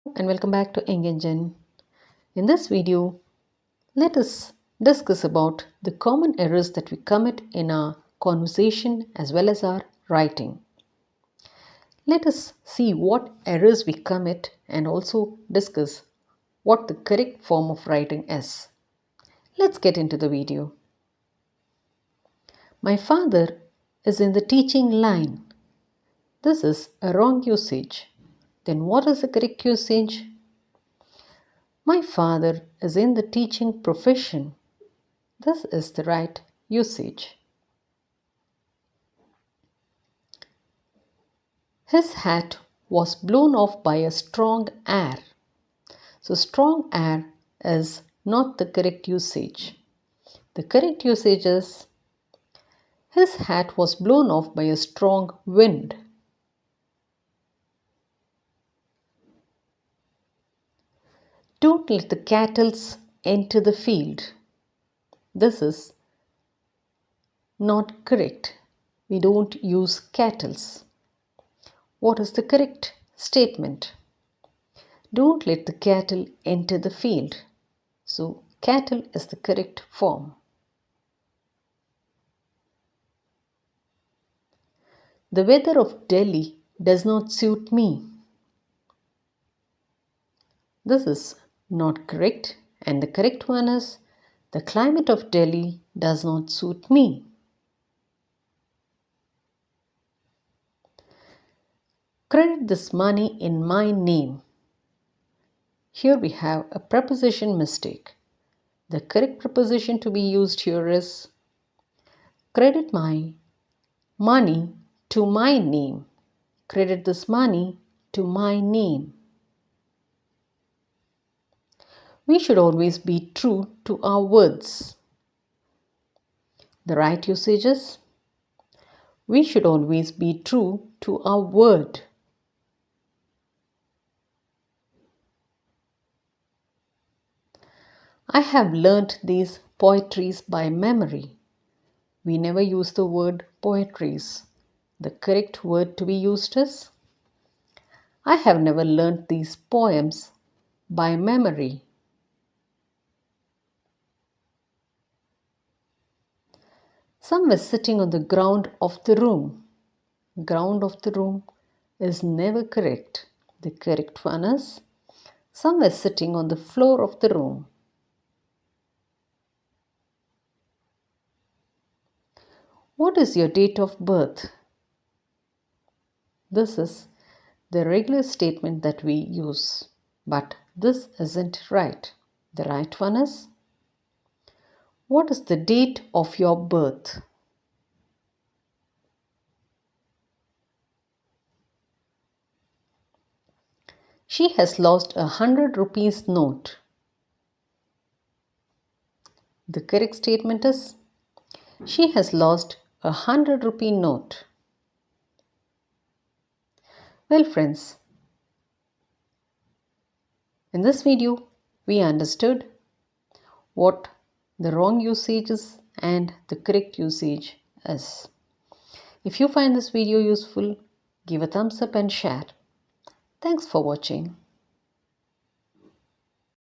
And welcome back to ENG. In this video, let us discuss about the common errors that we commit in our conversation as well as our writing. Let us see what errors we commit and also discuss what the correct form of writing is. Let's get into the video. My father is in the teaching line. This is a wrong usage. Then what is the correct usage? My father is in the teaching profession. This is the right usage. His hat was blown off by a strong air. So, strong air is not the correct usage. The correct usage is his hat was blown off by a strong wind. Don't let the cattle enter the field. This is not correct. We don't use cattle. What is the correct statement? Don't let the cattle enter the field. So, cattle is the correct form. The weather of Delhi does not suit me. This is not correct, and the correct one is the climate of Delhi does not suit me. Credit this money in my name. Here we have a preposition mistake. The correct preposition to be used here is credit my money to my name. Credit this money to my name. We should always be true to our words. The right usage is we should always be true to our word. I have learnt these poetries by memory. We never use the word poetries. The correct word to be used is I have never learnt these poems by memory. Some were sitting on the ground of the room. Ground of the room is never correct. The correct one is some were sitting on the floor of the room. What is your date of birth? This is the regular statement that we use, but this isn't right. The right one is what is the date of your birth? She has lost a 100 rupees note. The correct statement is she has lost a 100 rupee note. Well, friends, in this video, we understood what the wrong usage is and the correct usage is. If you find this video useful, give a thumbs up and share. Thanks for watching.